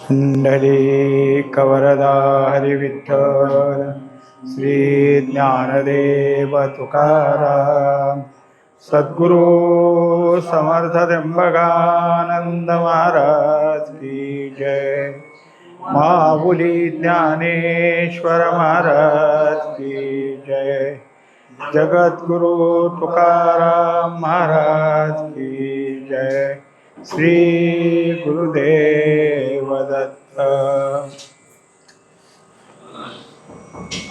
पुंडलीकवरदा हरिविठ्ठल श्री ज्ञानदेव तुकाराम सद्गुरु समर्थ त्र्यंबकानंद महाराज की जय। माऊली ज्ञानेश्वर महाराज की जय। जगद्गुरु तुकाराम महाराज की जय। श्री गुरुदेव दत्त।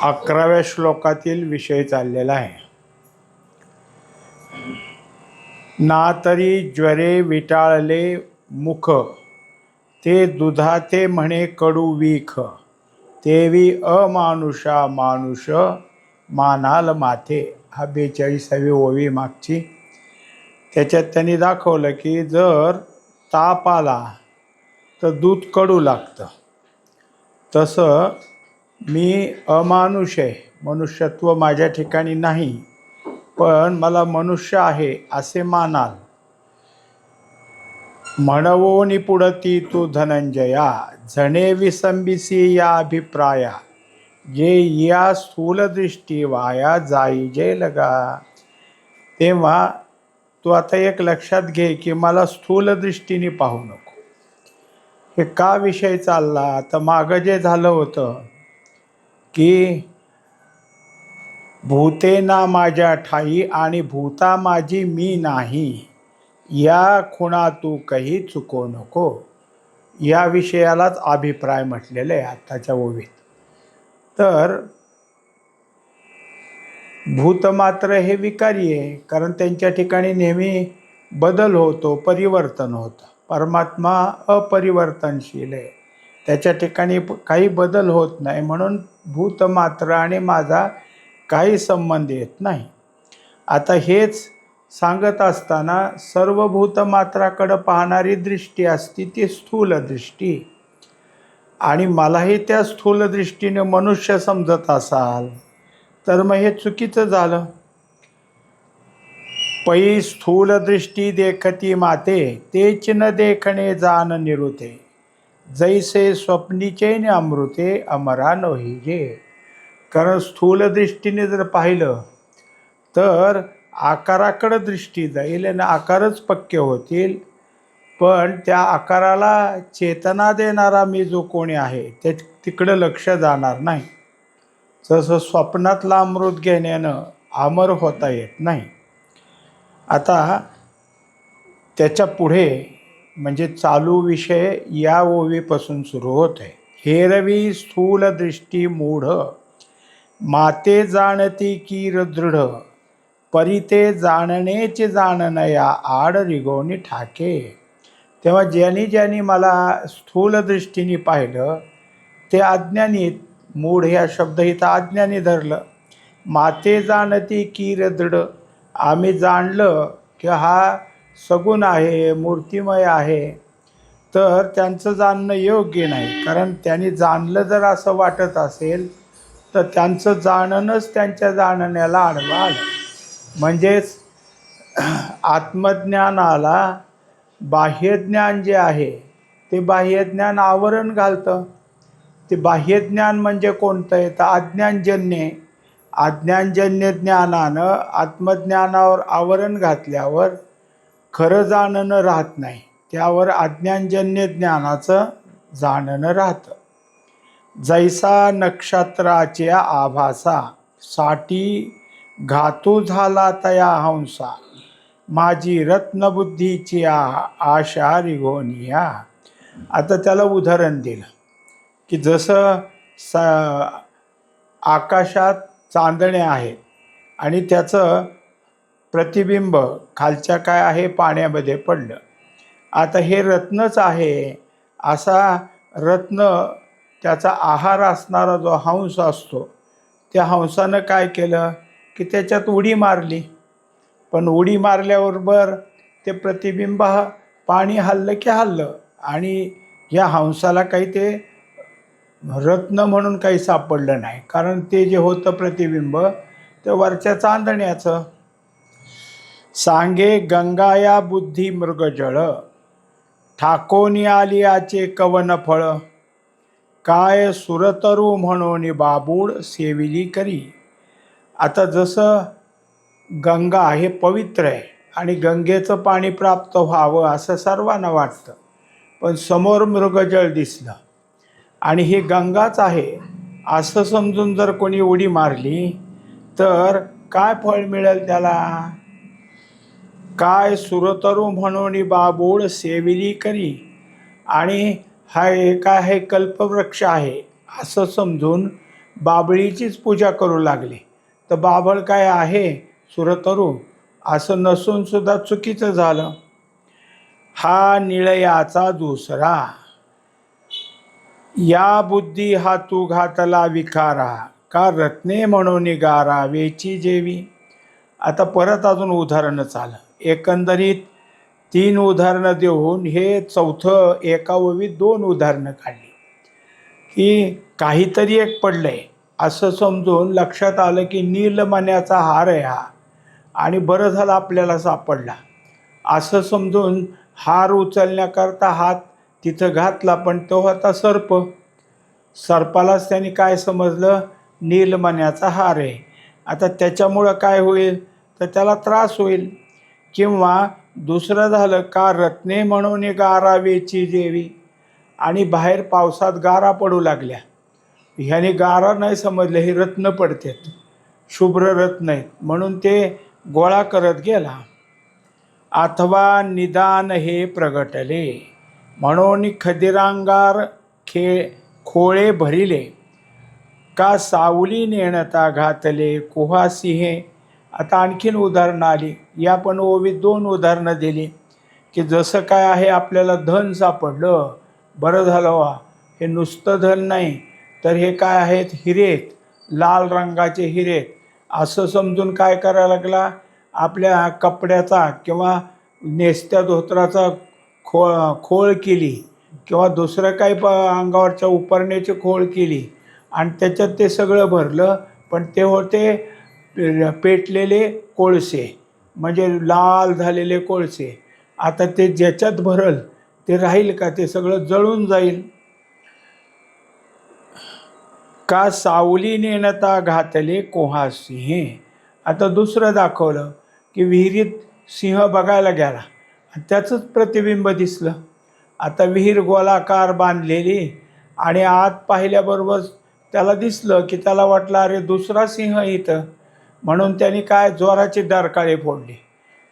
11व्या श्लोकातील विषय चाललेला आहे। ना तरी ज्वरे विटाळले मुख, ते दुधाते म्हणे कडू विख, तेवी अमानुषा मानुष मानाल माथे। हा 42वी ओवी मागची। त्याच्यात त्यांनी दाखवलं की जर ताप आला तर दूध कडू लागतं, तसं मी अमानुष आहे, मनुष्यत्व माझ्या ठिकाणी नाही, पण मला मनुष्य आहे असे मानाल। म्हणवो निपुडती तू धनंजया, झणे विसंबिसी या अभिप्राया, जे या स्थूलदृष्टी वाया जाई जे लगा। तेव्हा तू आता एक लक्षात घे की मला स्थूल दृष्टीने पाहू नको। हे का विषय चालला? तर मागं जे झालं होतं की भूते ना माझ्या ठाई आणि भूता माझी मी नाही, या खुणा तू काही चुको नको, या विषयालाच अभिप्राय म्हटलेलं आहे आत्ताच्या ओवीत। तर भूत मात्र हे विकारी आहे, कारण त्यांच्या ठिकाणी नेहमी बदल होतो, परिवर्तन होतं। परमात्मा अपरिवर्तनशील आहे, त्याच्या ठिकाणी काही बदल होत नाही, म्हणून भूत मात्र आणि माझा काही संबंध येत नाही। आता हेच सांगत असताना सर्व भूतमात्राकडे पाहणारी दृष्टी असती ती स्थूल दृष्टी, आणि मलाही त्या स्थूल दृष्टीने मनुष्य समजत असाल तर मग हे चुकीचं झालं। पै स्थूल दृष्टी देखती माते, तेच न देखणे जान निरुते, जैसे स्वप्नीचे न अमृते अमरा नोहिजे। कारण स्थूल दृष्टीने जर पाहिलं तर आकाराकडे दृष्टी जाईल आणि आकारच पक्के होतील, पण त्या आकाराला चेतना देणारा मी जो कोणी आहे ते तिकडं लक्ष जाणार नाही। जसं स्वप्नातला अमृत घेण्यानं अमर होता येत नाही। आता त्याच्या पुढे म्हणजे चालू विषय या ओवीपासून सुरू होत आहे। हेरवी स्थूल दृष्टी मूढ, माते जाणती कीर दृढ, परिते जाणनेचे जाणनया आड रिगोनी ठाके। तेव्हा ज्यांनी ज्यांनी मला स्थूल दृष्टीने पाहिलं ते अज्ञानी, मूढ ह्या शब्द इथं अज्ञानी धरलं। माते जाणती कीर दृढ, आम्ही जाणलं की हा सगुण आहे, मूर्तिमय आहे, तर त्यांचं जाणणं योग्य नाही। कारण त्यांनी जाणलं जर असं वाटत असेल तर त्यांचं जाणणंच त्यांच्या जाणण्याला आडवा आलं। म्हणजेच आत्मज्ञानाला बाह्यज्ञान जे आहे ते बाह्यज्ञान आवरण घालतं। ते बाह्यज्ञान म्हणजे कोणतं आहे तर अज्ञानजन्य। अज्ञानजन्य ज्ञानानं आत्मज्ञानावर आवरण घातल्यावर खरं जाणणं राहत नाही, त्यावर अज्ञानजन्य ज्ञानाचं जाणणं राहतं। जैसा नक्षत्राच्या आभासा, साठी घातू झाला तया हंसा, माझी रत्नबुद्धीची आशा रिगोनिया। आता त्याला उदाहरण दिलं की जसं आकाशात चांदणे आहेत आणि त्याचं प्रतिबिंब खालच्या काय आहे पाण्यामध्ये पडलं। आता हे रत्नच आहे, असा रत्न त्याचा आहार असणारा जो हंस असतो, त्या हंसानं काय केलं की त्याच्यात उडी मारली, पण उडी मारल्याबरोबर ते प्रतिबिंब पाणी हल्लं की हल्लं, आणि या हंसाला काही ते रत्न म्हणून काही सापडलं नाही, कारण ते जे होतं प्रतिबिंब ते वरच्या चांदण्याचं। सांगे गंगाया बुद्धी मृगजळ, ठाकोनी आली याचे कवन फळ, काय सुरतरू म्हणून बाबूड सेविली करी. आता जसं गंगा हे पवित्र आहे आणि गंगेचं पाणी प्राप्त व्हावं असं सर्वांना वाटतं, पण समोर मृगजळ दिसलं आणि ही गंगाच आहे असं समजून जर कोणी उडी मारली तर काय फळ मिळेल त्याला. काय सुरतरू म्हणून बाबूळ सेविली करी, आणि हा एक आहे कल्पवृक्ष आहे असं समजून बाबळीचीच पूजा करू लागले. तर बाबळ काय आहे सुरतरू असं नसून सुद्धा चुकीचं झालं. हा निळयाचा दुसरा, या बुद्धी हा तू घातला विकारा, का रत्ने म्हणून गारा वेची जेवी. आता परत अजून उदाहरणं आलं. एकंदरीत 3 उदाहरणं देऊन हे चौथं एका ओवीत 2 उदाहरणं काढली की काहीतरी एक पडलंय असं समजून लक्षात आलं की नीलमण्याचा हार आहे हा, आणि बरं झालं आपल्याला सापडला असं समजून हार उचलण्याकरता हात तिथं घातला, पण तो होता सर्प. सर्पालाच त्यांनी काय समजलं, नीलमण्याचा हार आहे. आता त्याच्यामुळं काय होईल तर त्याला त्रास होईल. किंवा दुसरं झालं का रत्ने म्हणून गारा वेची जेवी, आणि बाहेर पावसात गारा पडू लागल्या. ह्याने गारा नाही समजले हे रत्न पडतात, शुभ्र रत्न आहेत म्हणून ते गोळा करत गेला. अथवा निदान हे प्रगटले म्हणून खदिरांगार खोळे भरिले, का सावली नेणता घातले कुहासिंहे. आता आणखीन उदाहरणं आली. या पण ओवीत 2 उदाहरणं दिली की जसं काय आहे आपल्याला धन सापडलं, बरं झालं वा, हे नुसतं धन नाही तर हे काय आहेत हिरेत, लाल रंगाचे हिरेत असं समजून काय करायला लागला, आपल्या कपड्याचा किंवा नेसत्या धोत्राचा खोळ केली किंवा दुसरं काही अंगावरच्या उपरण्याची खोळ केली आणि त्याच्यात ते सगळं भरलं. पण ते होते पेटलेले कोळसे, म्हणजे लाल झालेले कोळसे. आता ते ज्याच्यात भरल ते राहील का, ते सगळं जळून जाईल. का सावली नेणता घातले कोहासिंहे. आता दुसरं दाखवलं की विहिरीत सिंह बघायला गेला आणि त्याचंच प्रतिबिंब दिसलं. आता विहीर गोलाकार बांधलेली आणि आत पाहिल्याबरोबर त्याला दिसलं की त्याला वाटलं अरे दुसरा सिंह इथं, म्हणून त्यांनी काय जोराची डरकाळी फोडली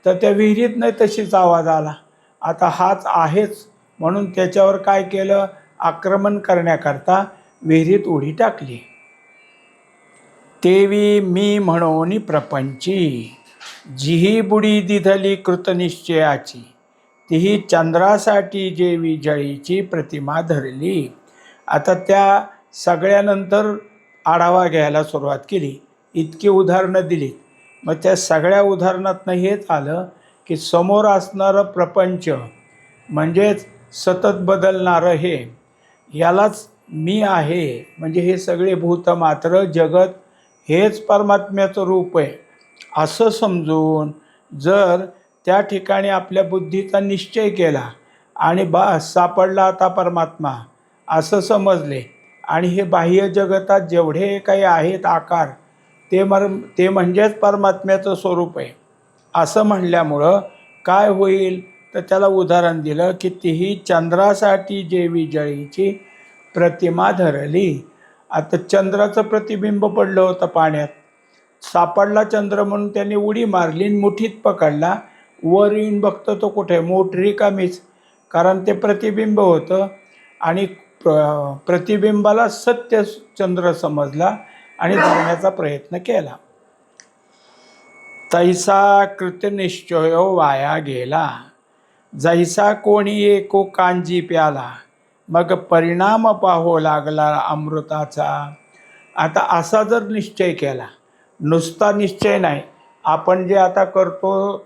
तर त्या विहिरीत नाही तशीच आवाज आला. आता हाच आहेच म्हणून त्याच्यावर काय केलं, आक्रमण करण्याकरता विहिरीत उडी टाकली. तेवी मी म्हणून प्रपंची, जीही बुडी दिधली कृतनिश्चयाची, तीही चंद्रासाठी जेवी जळीची प्रतिमा धरली. आता त्या सगळ्यानंतर आढावा घ्यायला सुरुवात केली, इतकी उदाहरणं दिली. मग त्या सगळ्या उदाहरणातनं हेच आलं की समोर असणारं प्रपंच म्हणजेच सतत बदलणारं हे, यालाच मी आहे, म्हणजे हे सगळे भूतमात्र जगत हेच परमात्म्याचं रूप आहे असं समजून जर त्या ठिकाणी आपल्या बुद्धीचा निश्चय केला आणि बस सापडला आता परमात्मा असं समजले, आणि हे बाह्य जगतात जेवढे काही आहेत आकार ते म्हणजेच परमात्म्याचं स्वरूप आहे असं म्हणल्यामुळं काय होईल तर त्याला उदाहरण दिलं की तीही चंद्रासाठी जेवी जळीची प्रतिमा धरली. आता चंद्राचं प्रतिबिंब पडलं होतं पाण्यात, सापडला चंद्र म्हणून त्यांनी उडी मारली, मुठीत पकडला, वर येऊन बघतो तो कुठे, मोठ रिकामीच, कारण ते प्रतिबिंब होतं आणि प्रतिबिंबाला सत्य चंद्र समजला आणि धरण्याचा प्रयत्न केला. तैसा कृतनिश्चय वाया गेला, जैसा कोणी एको कांजी प्याला, मग परिणाम पाहो लागला अमृताचा. आता असा जर निश्चय केला, नुसता निश्चय नाही, आपण जे आता करतो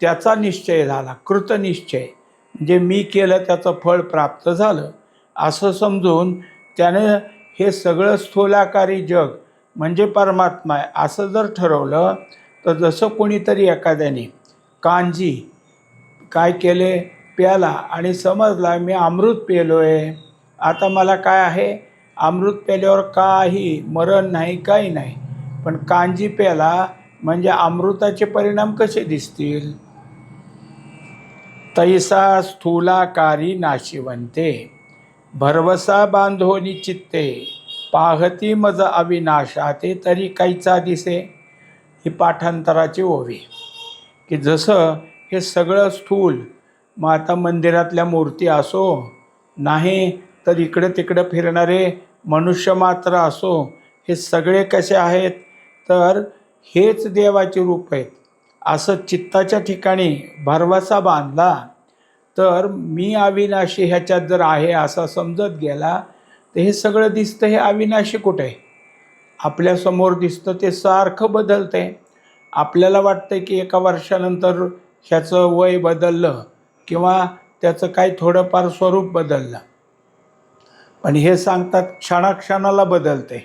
त्याचा निश्चय झाला, कृतनिश्चय म्हणजे मी केलं त्याचं फळ प्राप्त झालं असं समजून त्यानं हे सगळं स्थूलाकारी जग म्हणजे परमात्मा आहे असं जर ठरवलं, तर जसं कोणीतरी एखाद्याने कांजी काय केले, प्याला आणि समजला मी अमृत पेलो आहे, आता मला काय आहे, अमृत प्याल्यावर काही मरण नाही, काही नाही. पण कांजी प्याला म्हणजे अमृताचे परिणाम कसे दिसतील? तैसा स्थूलाकारी नाशिवंते, भरवसा बांधोनी चित्ते, पाहती मज अविनाशाते तरी कैचा दिसे. ही पाठांतराची ओवी, की जसं हे सगळं स्थूल, मग आता मंदिरातल्या मूर्ती असो, नाही तर इकडं तिकडं फिरणारे मनुष्य मात्र असो, हे सगळे कसे आहेत, तर हेच देवाचे रूप आहेत. असं चित्ताच्या ठिकाणी भरवसा बांधला तर मी अविनाशी ह्याच्यात जर आहे असं समजत गेला, तर हे सगळं दिसतं हे अविनाशी कुठे आहे? आपल्यासमोर दिसतं ते सारखं बदलतंय. आपल्याला वाटतं की एका वर्षानंतर ह्याचं वय बदललं किंवा त्याचं काही थोडंफार स्वरूप बदललं, पण हे सांगतात क्षणाक्षणाला बदलते,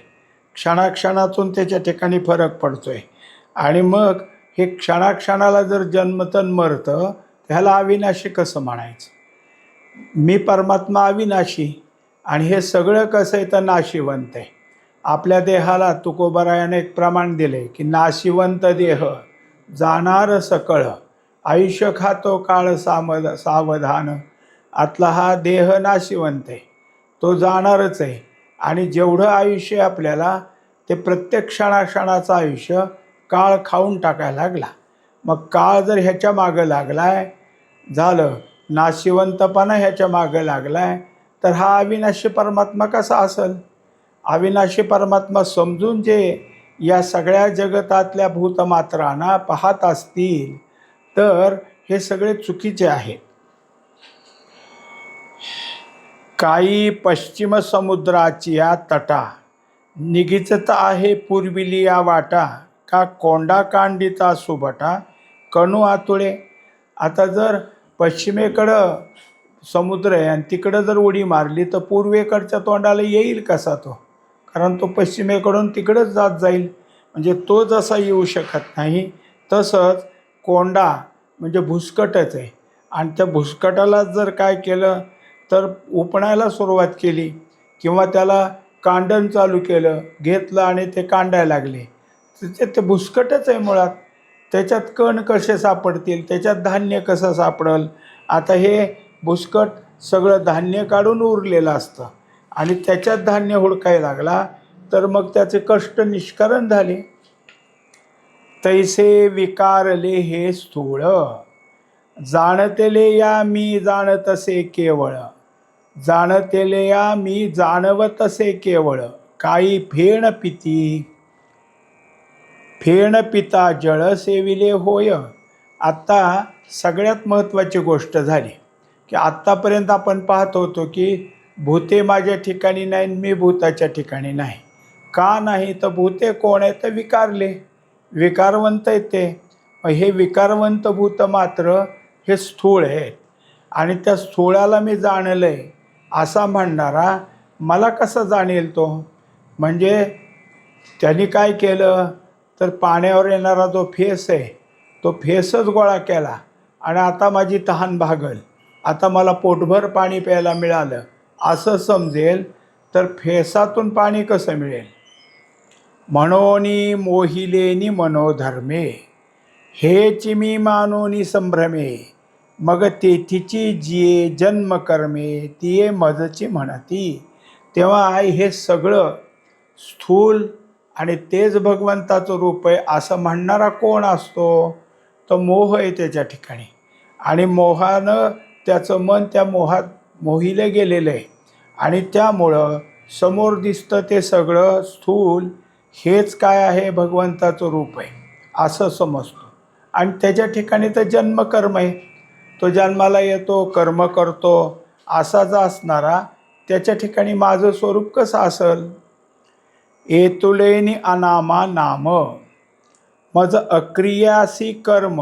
क्षणाक्षणातून त्याच्या ठिकाणी फरक पडतोय. आणि मग हे क्षणाक्षणाला जर जन्मतन मरतं, ह्याला अविनाशी कसं म्हणायचं? मी परमात्मा अविनाशी आणि हे सगळं कसं आहे तर नाशिवंत आहे. आपल्या देहाला तुकोबारायाने एक प्रमाण दिले की नाशिवंत देह जाणार सकळ, आयुष्य खातो काळ सावधान. आतला हा देह नाशिवंत आहे, तो जाणारच आहे. आणि जेवढं आयुष्य आपल्याला, ते प्रत्येक क्षणाक्षणाचं आयुष्य काळ खाऊन टाकायला लागला. मग काळ जर ह्याच्या मागं लागलाय, झालं नाशिवंतपणा ह्याच्या मागं लागलाय, तर हा अविनाशी परमात्मा कसा असेल? अविनाशी परमात्मा समजून जे या सगळ्या जगतातल्या भूतमात्रांना पाहत असतील, तर हे सगळे चुकीचे आहे. काही पश्चिम समुद्राची या तटा, निघिचत आहे पूर्विली या वाटा, का कोंडा कांडिता सुबटा, कणू आतुळे. आता जर पश्चिमेकडं समुद्र आहे आणि तिकडं जर उडी मारली तर पूर्वेकडच्या तोंडाला येईल कसा तो? कारण तो पश्चिमेकडून तिकडंच जात जाईल, म्हणजे तो जसा येऊ शकत नाही, तसंच कोंडा म्हणजे भुसकटच आहे. आणि त्या भुसकटाला जर काय केलं तर उपणायला सुरुवात केली किंवा त्याला कांडण चालू केलं, घेतलं आणि ते कांडायला लागले, ते भुसकटच आहे मुळात. त्याच्यात कण कसे सापडतील, त्याच्यात धान्य कसं सापडेल? आता हे भुसकट सगळं धान्य काढून उरलेलं असतं आणि त्याच्यात धान्य हुडकायला लागला तर मग त्याचे कष्ट निष्कारण झाले. तैसे विकारले हे स्थूळ, जाणतेले या मी जाणतसे केवळ, जाणतेले या मी जाणवतसे केवळ, काही फेण पिती, फेण पिता जळ सेविले होय. आत्ता सगळ्यात महत्त्वाची गोष्ट झाली की आत्तापर्यंत आपण पाहत होतो की भूते माझ्या ठिकाणी नाही, मी भूताच्या ठिकाणी नाही. का नाही? तर भूते कोण आहे? तर विकारले, विकारवंत आहेत ते. हे विकारवंत भूत मात्र हे स्थूळ आहेत आणि त्या स्थूळाला मी जाणलं आहे असा म्हणणारा मला कसा जाणेल तो? म्हणजे त्यांनी काय केलं तर पाण्यावर येणारा जो फेस आहे तो फेसच गोळा केला आणि आता माझी तहान भागल, आता मला पोटभर पाणी प्यायला मिळालं असं समजेल, तर फेसातून पाणी कसं मिळेल? म्हणोनी मोहिलेनी मनोधर्मे, हेची मी मानोनी संभ्रमे, मग तेथीची जिये जन्मकर्मे, तिये मजची म्हणती. तेव्हा हे सगळं स्थूल आणि तेच भगवंताचं रूप आहे असं म्हणणारा कोण असतो? तर मोह आहे त्याच्या ठिकाणी. आणि मोहानं त्याचं मन त्या मोहात मोहिलं गेलेलं आहे आणि त्यामुळं समोर दिसतं ते सगळं स्थूल हेच काय आहे? भगवंताचं रूप आहे असं समजतो. आणि त्याच्या ठिकाणी तर जन्मकर्म आहे, तो जन्माला येतो, कर्म करतो, असाच असणारा त्याच्या ठिकाणी माझं स्वरूप कसं असेल? एतुलेनी अनामा नाम, मज अक्रियासी कर्म,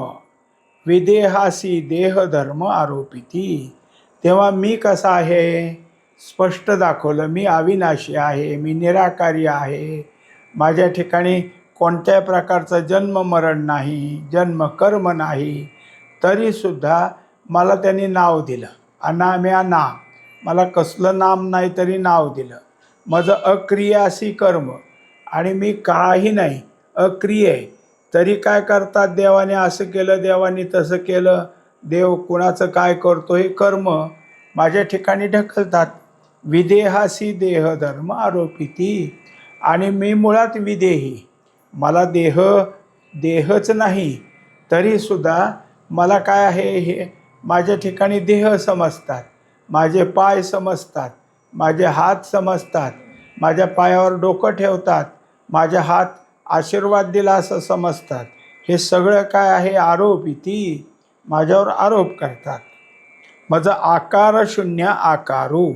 विदेहासी देहधर्म आरोपिती. तेव्हा मी कसा आहे? स्पष्ट दाखवलं, मी अविनाशी आहे, मी निराकारी आहे, माझ्या ठिकाणी कोणत्या प्रकारचं जन्म मरण नाही, जन्म कर्म नाही, तरीसुद्धा मला त्यांनी नाव दिलं, अनाम्या ना. मला कसलं नाम नाही तरी नाव दिलं. माझं अक्रियासी कर्म आणि मी काही नाही, अक्रिय आहे. तरी काय करतात, देवाने असं केलं, देवाने तसं केलं, देव कुणाचं काय करतो हे कर्म माझ्या ठिकाणी ढकलतात. विदेहासी देहधर्म आरोपिती. आणि मी मुळात विदेही. मला देहच नाही तरीसुद्धा मला काय आहे, हे माझ्या ठिकाणी देह समजतात, माझे पाय समजतात, माझे हात समजतात, माझ्या पायावर डोकं ठेवतात, माझ्या हात आशीर्वाद दिला असं समजतात. हे सगळं काय आहे, आरोपिती. माझ्यावर आरोप करतात. माझं आकार शून्य आकारू,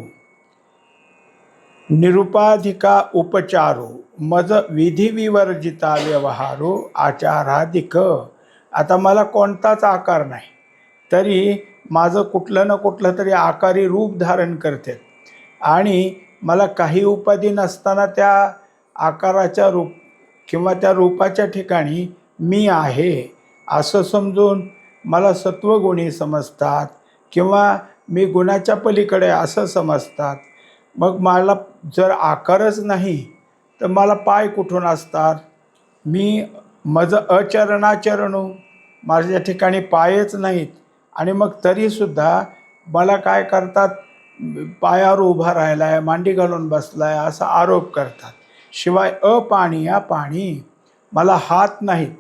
निरुपाधिका उपचारू, मज विधिविवर्जिता व्यवहारो आचाराधिक. आता मला कोणताच आकार नाही तरी माझं कुठलं ना कुठलं तरी आकारी रूप धारण करते. आणि मला काही उपाधी नसताना त्या आकाराच्या रूप किंवा त्या रूपाच्या ठिकाणी मी आहे असं समजून मला सत्वगुणी समजतात किंवा मी गुणाच्या पलीकडे असं समजतात. मग मला जर आकारच नाही तर मला पाय कुठून असतात? माझं अचरणाचरणू, माझ्या ठिकाणी पायच नाहीत. आणि मग तरीसुद्धा मला काय करतात, पायावर उभा राहिला आहे, मांडी घालून बसला आहे असा आरोप करतात. शिवाय पाणी, मला हात नाहीत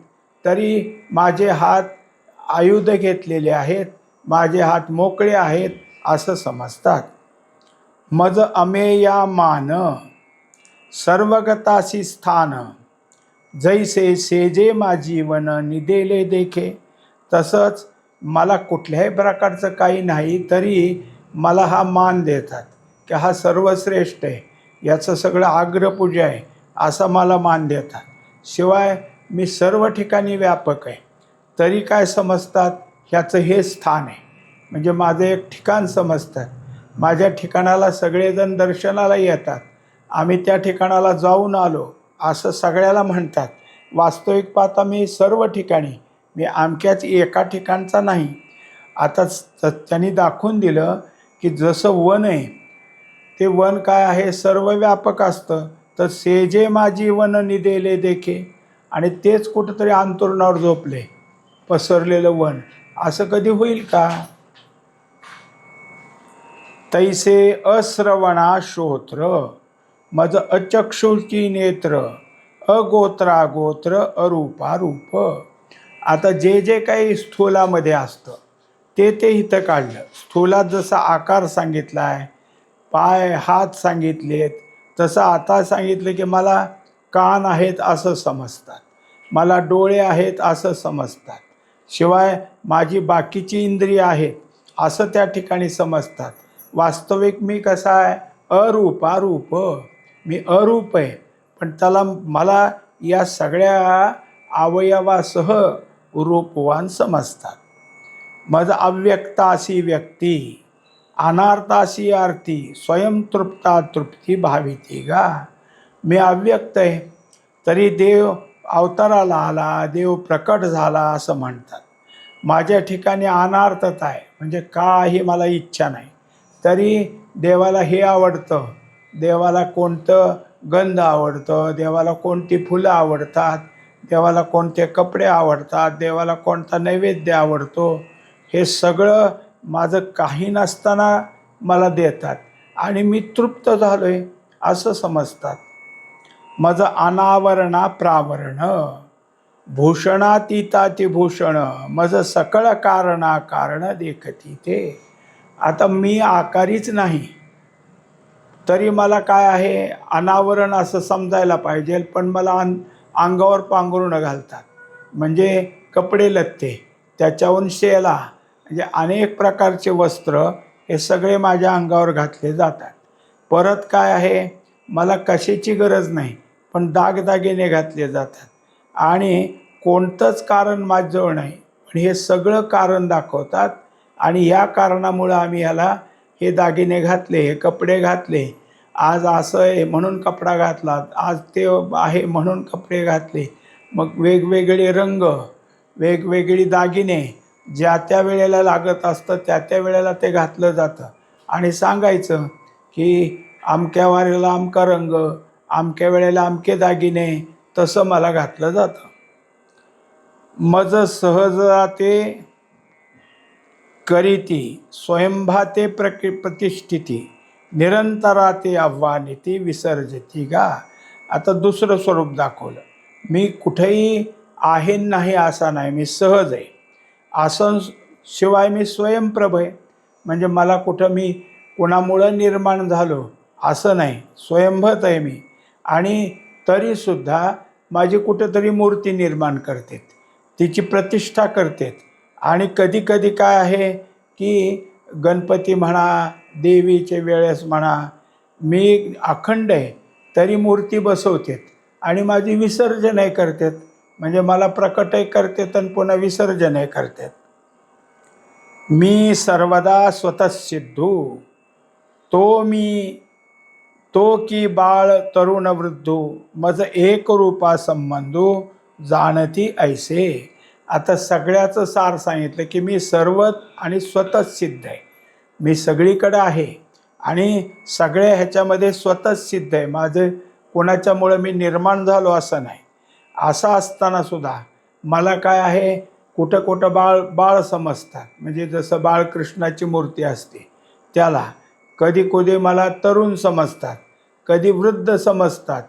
तरी माझे हात आयुध घेतलेले आहेत, माझे हात मोकळे आहेत असं समजतात. मज अमेया मान, सर्वगतासी स्थान, जैसे सेजे माझी वन निदेले देखे. तसंच मला कुठल्याही प्रकारचं काही नाही तरी मला हा मान देतात की हा सर्वश्रेष्ठ आहे, याचं सगळं आग्रपूजा आहे असा मला मान देतात. शिवाय मी सर्व ठिकाणी व्यापक आहे तरी काय समजतात, ह्याचं हे स्थान आहे. म्हणजे माझं एक ठिकाण समजतात. माझ्या ठिकाणाला सगळेजण दर्शनाला येतात, आम्ही त्या ठिकाणाला जाऊन आलो असं सगळ्याला म्हणतात. वास्तविक पाहता मी सर्व ठिकाणी, मी अमक्याच एका ठिकाणचा नाही. आता त्यांनी दाखवून दिलं की जसं वन आहे ते वन काय आहे, सर्व व्यापक असतं. तर सेजे माझी वन निदेले देखे, आणि तेच कुठंतरी अंतरुणावर झोपले पसरलेलं वन, असं कधी होईल का? तैसे अश्रवणा श्रोत्र, मज अचक्षुची नेत्र, अगोत्रागोत्र अरूपारूप. आता जे काही स्थूलामध्ये असतं ते इथं काढलं. स्थूलात जसा आकार सांगितला आहे, पाय हात सांगितलेत, तसं आता सांगितलं की मला कान आहेत असं समजतात, मला डोळे आहेत असं समजतात. शिवाय माझी बाकीची इंद्रिय आहेत असं त्या ठिकाणी समजतात. वास्तविक मी कसा आहे, अरूपारूप. मी अरूप आहे, पण मला या सगळ्या अवयवासह रूपवान समजतात. मज अव्यक्तासी व्यक्ती, अनार्थासी आरती, स्वयंतृप्ता तृप्ती भाविती गा. मी अव्यक्त आहे तरी देव अवताराला आला, देव प्रकट झाला असं म्हणतात. माझ्या ठिकाणी अनार्थता आहे, म्हणजे काही मला इच्छा नाही तरी देवाला हे आवडतं, देवाला कोणतं गंध आवडतं, देवाला कोणती फुलं आवडतात, देवाला कोणते कपडे आवडतात, देवाला कोणता नैवेद्य आवडतो, हे सगळं माझं काही नसताना मला देतात आणि मी तृप्त झालो आहे असं समजतात. माझं अनावरणा प्रावरण, भूषणातीताती भूषण, माझं सकळ कारणा कारण देखती ते. आता मी आकारीच नाही तरी मला काय आहे, अनावरण असं समजायला पाहिजे. पण मला अंगावर पांघरुणं घालतात, म्हणजे कपडे लत्ते, त्याच्याहून शेला, म्हणजे अनेक प्रकारचे वस्त्र हे सगळे माझ्या अंगावर घातले जातात. परत काय आहे, मला कशाची गरज नाही पण दागदागिने घातले जातात आणि कोणतंच कारण माझ्याजवळ नाही पण हे सगळं कारण दाखवतात. आणि या कारणामुळं आम्ही ह्याला हे दागिने घातले, हे कपडे घातले, आज असं आहे म्हणून कपडा घातला, आज ते आहे म्हणून कपडे घातले. मग वेगवेगळे रंग, वेगवेगळी दागिने, ज्या त्या वेळेला लागत असतं त्या त्या वेळेला ते घातलं जातं आणि सांगायचं की अमक्या वारेला अमका रंग, अमक्या वेळेला अमके दागिने, तसं मला घातलं जातं. मज सहजाते करीती स्वयंभाते प्रतिष्ठिती निरंतराते आव्हानिती विसर्जती गा. आता दुसरं स्वरूप दाखवलं. मी कुठेही आहे नाही असा नाही, मी सहज आहे. आसन शिवाय मी स्वयंप्रभ आहे, म्हणजे मला कुठं मी कोणामुळं निर्माण झालो असं नाही, स्वयंभत आहे मी. आणि तरीसुद्धा माझी कुठंतरी मूर्ती निर्माण करते, तिची प्रतिष्ठा करते. आणि कधी कधी काय आहे की गणपती म्हणा, देवीचे वेळेस म्हणा, मी अखंड आहे तरी मूर्ती बसवतात आणि माझी विसर्जनही करतात. म्हणजे मला प्रकटही करतात आणि पुन्हा विसर्जनही करतात. मी सर्वदा स्वतः सिद्धू, तो मी तो की बाळ तरुण वृद्धू, मज एक रूपा संबंधू जाणती ऐसे. आता सगळ्याचं सार सांगितलं की मी सर्व आणि स्वतःच सिद्ध आहे. मी सगळीकडं आहे आणि सगळ्या ह्याच्यामध्ये स्वतःच सिद्ध आहे. माझं कोणाच्यामुळं मी निर्माण झालो असं नाही. असं असतानासुद्धा मला काय आहे, कुठं कुठं बाळ समजतात. म्हणजे जसं बाळकृष्णाची मूर्ती असते त्याला कधी कधी मला तरुण समजतात, कधी वृद्ध समजतात.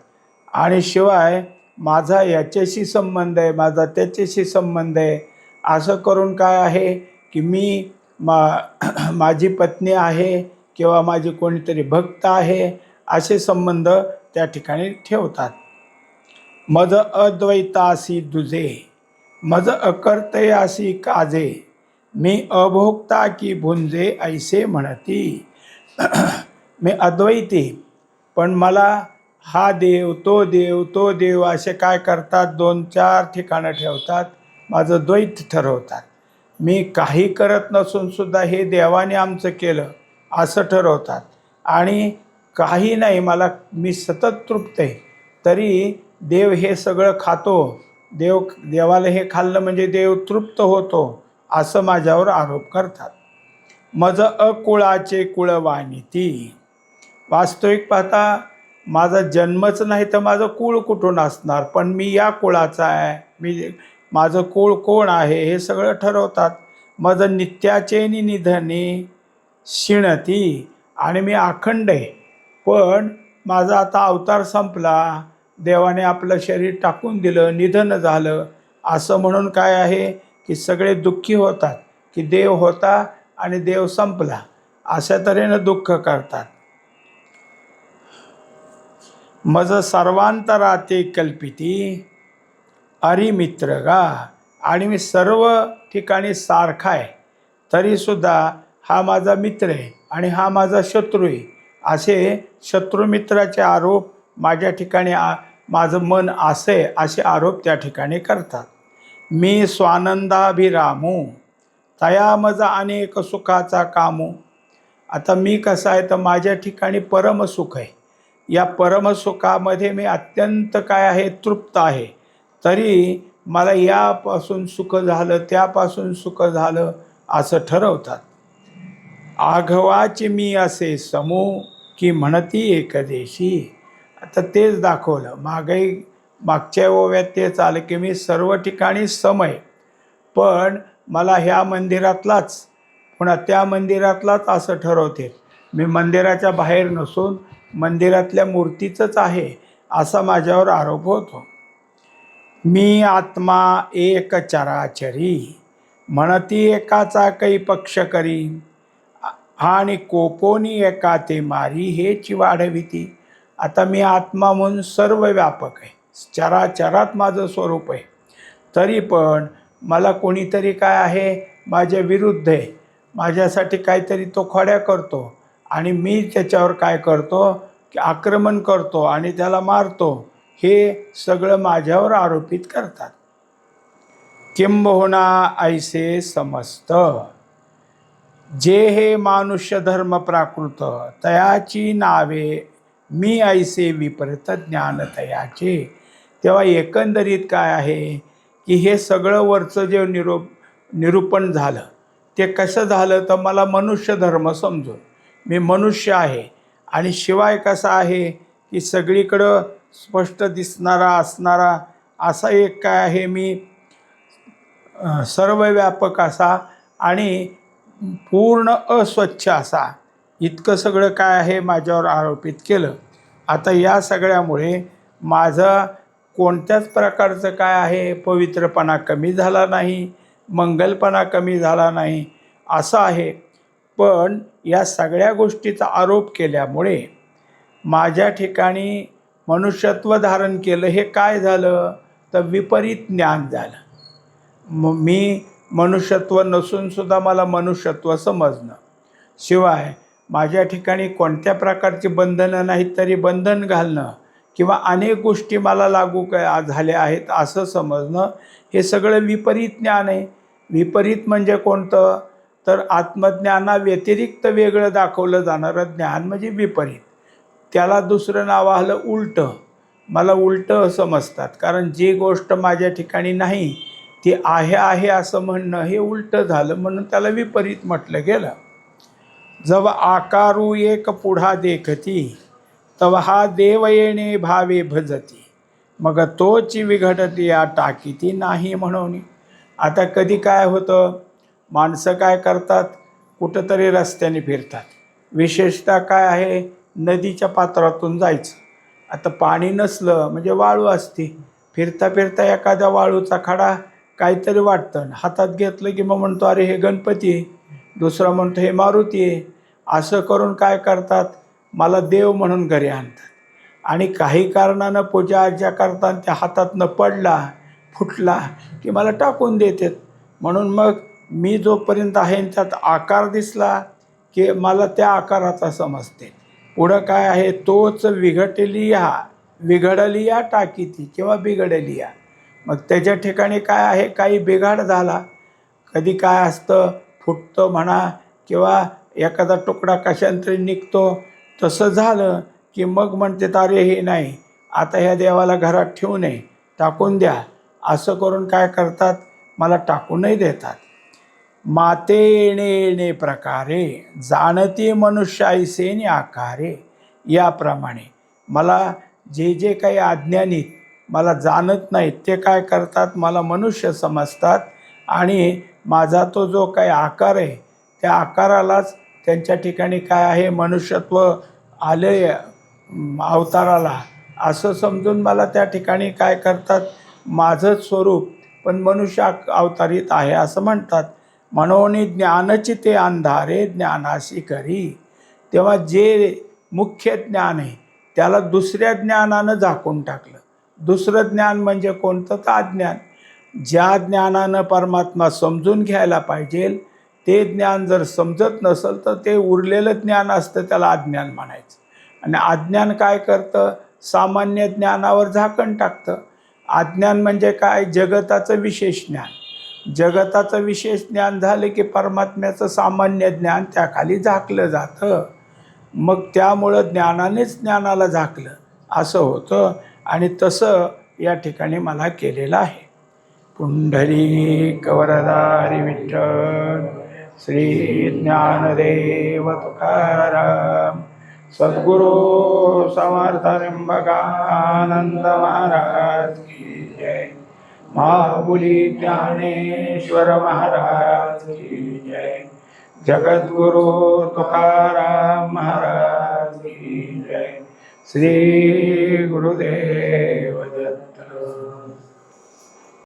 आणि शिवाय माझा याच्याशी संबंध आहे, माझा त्याच्याशी संबंध आहे. असं करून काय आहे की मी माझी पत्नी आहे किंवा माझी कोणीतरी भक्त आहे असे संबंध त्या ठिकाणी ठेवतात. मज अद्वैतासी दुजे, मज अकर्तयासी काजे, मी अभोक्ता की भुंजे ऐसे म्हणती. मी अद्वैती, पण मला हा देव तो देव असे काय करतात, 2-4 ठिकाणं ठेवतात, माझं द्वैत ठरवतात. मी काही करत नसून सुद्धा हे देवाने आमचं केलं असं ठरवतात. आणि काही नाही, मी सतत तृप्त आहे तरी देव हे सगळं खातो, देवाला हे खाल्लं म्हणजे देव तृप्त होतो असं माझ्यावर आरोप करतात. मज अकुळाचे कुळवानिती, वास्तविक पाहता माझा जन्मच नाही तर माझं कुळ कुठून असणार, पण मी या कुळाचा आहे, माझं कुळ कोण आहे हे सगळं ठरवतात. माझं नित्याचे निधने शिणती, आणि मी अखंड आहे, पण माझा आता अवतार संपला, देवाने आपलं शरीर टाकून दिलं, निधन झालं असं म्हणून काय आहे की सगळे दुःखी होतात की देव होता आणि देव संपला, अशा तऱ्हेनं दुःख करतात. मज सर्वांतराते कल्पिती अरिमित्र गा, आणि मी सर्व ठिकाणी सारखा आहे तरीसुद्धा हा माझा मित्र आहे आणि हा माझा शत्रू आहे, असे शत्रुमित्राचे आरोप माझ्या ठिकाणी माझं मन असे असे आरोप त्या ठिकाणी करतात. मी स्वानंदाभिरामू, तया मजा अनेक सुखाचा कामू. आता मी कसं आहे तर माझ्या ठिकाणी परमसुख आहे, या परमसुखामध्ये मी अत्यंत काय आहे, तृप्त आहे. तरी मला यापासून सुख झालं त्यापासून सुख झालं असं ठरवतात. आघवाची मी असे समू की म्हणती एकदेशी. आता तेच दाखवलं, मागच्या ओव्यात तेच आलं की मी सर्व ठिकाणी सम आहे, पण मला ह्या मंदिरातलाच पुन्हा त्या मंदिरातलाच असं ठरवते. मी मंदिराच्या बाहेर नसून मंदिरातल्या मूर्तीचंच आहे असा माझ्यावर आरोप होतो. मी आत्मा एक चराचरी, म्हणती एकाचा कै पक्ष करी, आणि कोपोनी एका ते मारी हेची वाढविती. आता मी आत्मा म्हणून सर्व व्यापक आहे, चराचरात माझं स्वरूप आहे, तरी पण मला कोणीतरी काय आहे माझ्या विरुद्ध आहे, माझ्यासाठी काहीतरी तो खोड्या करतो आणि मी त्याच्यावर काय करतो की आक्रमण करतो आणि त्याला मारतो. हे सगळं माझ्यावर आरोपित करतात. किंबहुना ऐसे समस्त, जे हे मानुष्य धर्म प्राकृत, तयाची नावे मी ऐसे विपरीत ज्ञान तयाचे. तेव्हा एकंदरीत काय आहे की हे सगळं वरचं जे निरूपण झालं. ते कसं झालं तर मला मनुष्य धर्म समजून मी मनुष्य आहे आणि शिवाय कसा आहे की सगळीकडं स्पष्ट दिसणारा असणारा असा एक काय आहे मी सर्वव्यापक असा आणि पूर्ण अस्वच्छ असा इतकं सगळं काय आहे माझ्यावर आरोपित केलं. आता या सगळ्यामुळे माझं कोणत्याच प्रकारचं काय आहे पवित्रपणा कमी झाला नाही, मंगलपणा कमी झाला नाही असं आहे. पण या सगळ्या गोष्टीचा आरोप केल्यामुळे माझ्या ठिकाणी मनुष्यत्व धारण केलं. हे काय झालं तर विपरीत ज्ञान झालं. मी मनुष्यत्व नसूनसुद्धा मला मनुष्यत्व समजणं. शिवाय माझ्या ठिकाणी कोणत्या प्रकारची बंधनं नाहीत तरी बंधन घालणं किंवा अनेक गोष्टी मला लागू झाल्या आहेत असं समजणं, हे सगळं विपरीत ज्ञान आहे. विपरीत म्हणजे कोणतं तर आत्मज्ञानाव्यतिरिक्त वेगळं दाखवलं जाणारं ज्ञान म्हणजे विपरीत. त्याला दुसरं नाव आलं उलटं. मला उलटं समजतात, कारण जी गोष्ट माझ्या ठिकाणी नाही ती आहे असं म्हणणं हे उलटं झालं, म्हणून त्याला विपरीत म्हटलं गेलं. जव आकारू एक पुढा देखती तव हा देव येणे भावे भजती, मग तोची विघटती या टाकीती नाही म्हणून. आता कधी काय होतं, माणसं काय करतात, कुठंतरी रस्त्याने फिरतात. विशेषतः काय आहे, नदीच्या पात्रातून जायचं. आता पाणी नसलं म्हणजे वाळू असते. फिरता फिरता एखाद्या वाळूचा खडा काहीतरी वाटतं, हातात घेतलं की मग म्हणतो अरे हे गणपती आहे, दुसरा म्हणतो हे मारुती आहे. असं करून काय करतात, मला देव म्हणून घरी आणतात आणि काही कारणानं पूजा अर्चा करताना त्या हातातनं पडला फुटला की मला टाकून देतात. म्हणून मग मी जोपर्यंत आहे त्यात आकार दिसला की मला त्या आकाराचा समजते. पुढं काय आहे, तोच विघडली या टाकीती किंवा बिघडली या. मग त्याच्या ठिकाणी काय आहे, काही बिघाड झाला. कधी काय असतं, फुटतं म्हणा किंवा एखादा तुकडा कशांतरी निघतो. तसं झालं की मग म्हणते अरे हे नाही, आता ह्या देवाला घरात ठेवू नये, टाकून द्या. असं करून काय करतात, मला टाकूनही देतात. माते येणे येणे प्रकारे जाणते मनुष्याईसेने आकारे. याप्रमाणे मला जे जे काही अज्ञानीत मला जाणत नाहीत ते काय करतात, मला मनुष्य समजतात आणि माझा तो जो काही आकार आहे त्या आकारालाच त्यांच्या ठिकाणी काय आहे मनुष्यत्व आले अवताराला असं समजून मला त्या ठिकाणी काय करतात, माझंच स्वरूप पण मनुष्य अवतारित आहे असं म्हणतात. म्हणून ज्ञानची ते अंधारे ज्ञानाशी करी. तेव्हा जे मुख्य ज्ञान आहे त्याला दुसऱ्या ज्ञानानं झाकून टाकलं. दुसरं ज्ञान म्हणजे कोणतं तर अज्ञान. ज्या ज्ञानानं परमात्मा समजून घ्यायला पाहिजे ते ज्ञान जर समजत नसेल तर ते उरलेलं ज्ञान असतं, त्याला अज्ञान म्हणायचं. आणि अज्ञान काय करतं, सामान्य ज्ञानावर झाकण टाकतं. अज्ञान म्हणजे काय, जगताचं विशेष ज्ञान. जगताचं विशेष ज्ञान झालं की परमात्म्याचं सामान्य ज्ञान त्याखाली झाकलं जातं. मग त्यामुळं ज्ञानानेच ज्ञानाला झाकलं असं होतं. आणि तसं या ठिकाणी मला केलेलं आहे. पुंडलिक वरदारी विठ्ठल श्री ज्ञानदेव तुकाराम सद्गुरू समर्थ त्र्यंबकानंद महाराज की जय. महाबुली ज्ञानेश्वर महाराज की जय. जगद्गुरु तुकाराम महाराज की जय. श्री गुरुदेव दत्त.